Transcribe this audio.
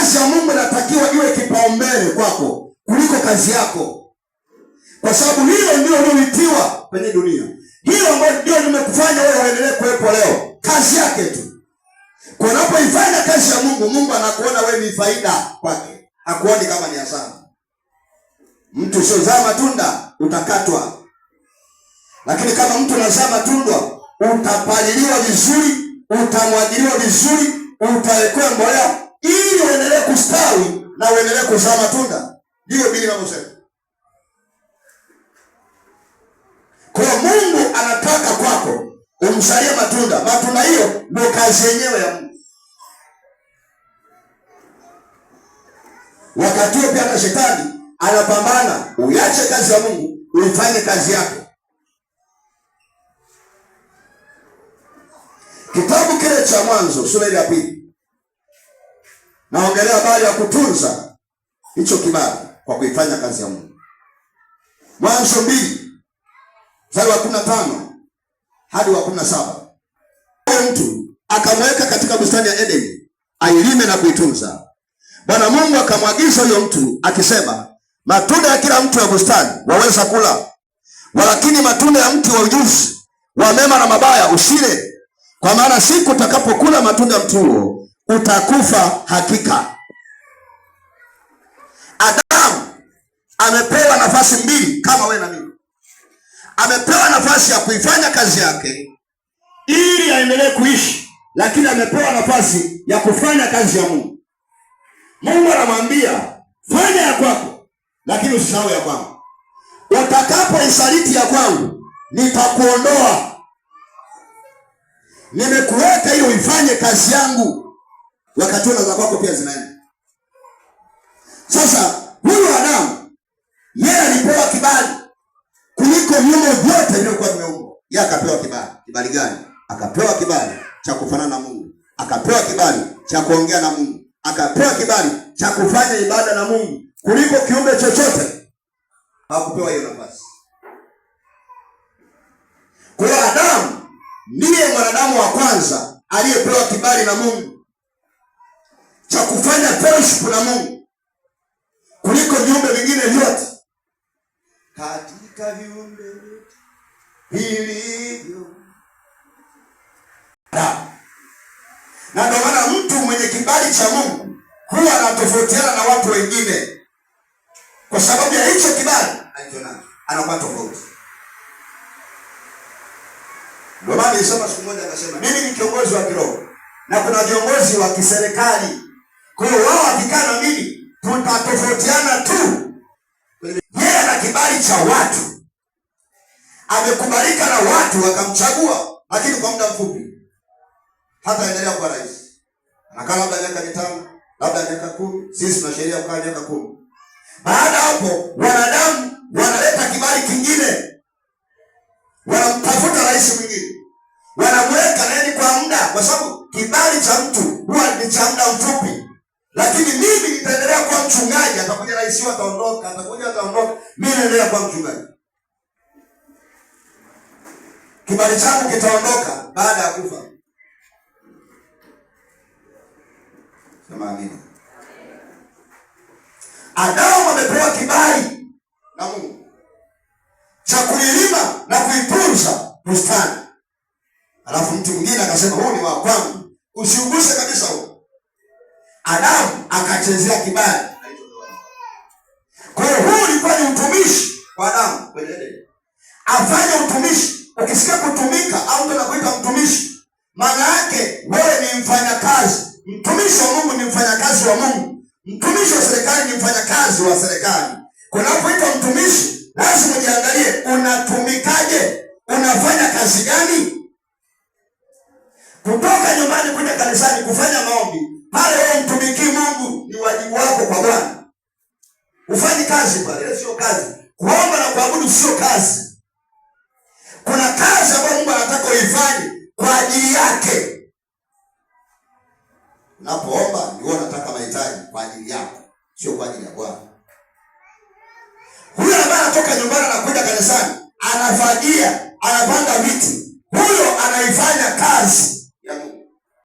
kazi ya Mungu inatakiwa iwe kipaumbele kwako kuliko kazi yako, kwa sababu hilo ndio ulioitiwa kwenye dunia. Hilo ndio limekufanya wewe uendelee kuwepo leo, kazi yake tu. Kwa unapoifanya kazi ya Mungu, Mungu anakuona wewe ni faida kwake, hakuoni kama ni hasara. Mtu usiozaa matunda utakatwa, lakini kama mtu unazaa matunda utapaliliwa vizuri, utamwagiliwa vizuri, utawekewa mbolea ili uendelee kustawi na uendelee kuzaa matunda. Ndio Biblia inasema. Kwa Mungu anataka kwako umzalie matunda. Matunda hiyo ndio kazi yenyewe ya Mungu. Wakati huo pia na shetani anapambana uiache kazi ya Mungu uifanye kazi yake. Kitabu kile cha Mwanzo sura ya 2 naongelea habari ya kutunza hicho kibali kwa kuifanya kazi ya Mungu. Mwanzo 2 mstari wa 15 hadi wa 17. Huyo mtu akamweka katika bustani ya Edeni ailime na kuitunza. Bwana Mungu akamwagiza huyo mtu akisema, matunda ya kila mtu wa bustani waweza kula, walakini matunda ya mti wa ujuzi wa mema na mabaya usile, kwa maana siku utakapokula matunda ya mti huo utakufa hakika. Adamu amepewa nafasi mbili kama wewe na mimi. Amepewa nafasi ya kuifanya kazi yake ili aendelee kuishi, lakini amepewa nafasi ya kufanya kazi ya Mungu. Mungu anamwambia fanya ya kwako, lakini usisahau ya kwangu. Utakapoisaliti ya kwangu nitakuondoa. Nimekuweka ili uifanye kazi yangu, wakati na za kwako pia zinaenda. Sasa huyu Adamu yeye alipewa kibali kuliko viumbe vyote vilivyokuwa vimeumbwa. Yeye akapewa kibali. Kibali gani? Akapewa kibali cha kufanana na Mungu, akapewa kibali cha kuongea na Mungu, akapewa kibali cha kufanya ibada na Mungu kuliko kiumbe chochote. Hakupewa hiyo nafasi. Kwa hiyo Adamu ndiye mwanadamu wa kwanza aliyepewa kibali na Mungu cha kufanya fellowship na Mungu kuliko viumbe vingine vyote. Katika viumbe vilivyo na ndio maana mtu mwenye kibali cha Mungu huwa anatofautiana na watu wengine, kwa sababu ya hicho kibali alichonacho anakuwa tofauti. Ndio maana nilisema siku moja, akasema mimi ni kiongozi wa kiroho na kuna viongozi wa kiserikali. Kwa hiyo wao wakikaa na mimi tutatofautiana tu. Yeye ana kibali cha watu, amekubalika na watu wakamchagua, lakini kwa muda mfupi hata endelea kuwa rais. Anakaa labda miaka 5, labda miaka 10. Sisi tuna sheria kukaa miaka 10. Baada hapo wanadamu wanaleta kibali kingine, wanamtafuta rais mwingine, wanamweka nani kwa muda, kwa sababu kibali cha mtu huwa ni cha muda mfupi. Lakini mimi nitaendelea kuwa mchungaji, atakuja rais wao ataondoka, ataondoka, mimi naendelea kuwa mchungaji. Kibali changu kitaondoka baada ya kufa. Sema amina. Adamu amepewa kibali na Mungu cha kulilima na kuitunza bustani. Alafu mtu mwingine akasema huu ni wa kwangu, usiuguse kabisa huo. Adamu akachezea kibali. Kwa hiyo huu ulikuwa ni utumishi kwa Adamu kwenye Edeni. Afanye utumishi. Ukisikia kutumika au mtu anakuita mtumishi, maana yake wewe ni mfanyakazi. Mtumishi wa Mungu ni mfanyakazi wa Mungu. Mtumishi wa serikali ni mfanyakazi wa serikali. Kunapoitwa mtumishi, lazima ujiangalie unatumikaje, unafanya kazi gani. Kutoka nyumbani kuja kanisani kufanya maombi, pale wewe mtumikii Mungu, ni wajibu wako kwa Bwana. Ufanyi kazi pale, ile sio kazi. Kuomba na kuabudu sio kazi. Kuna kazi ambayo Mungu anataka uifanye kwa ajili yake. Unapoomba ndio unataka mahitaji kwa ajili yako, sio kwa ajili ya Bwana. Huyo ambaye anatoka nyumbani na kuja kanisani, anafagia, anapanga viti, huyo anaifanya kazi.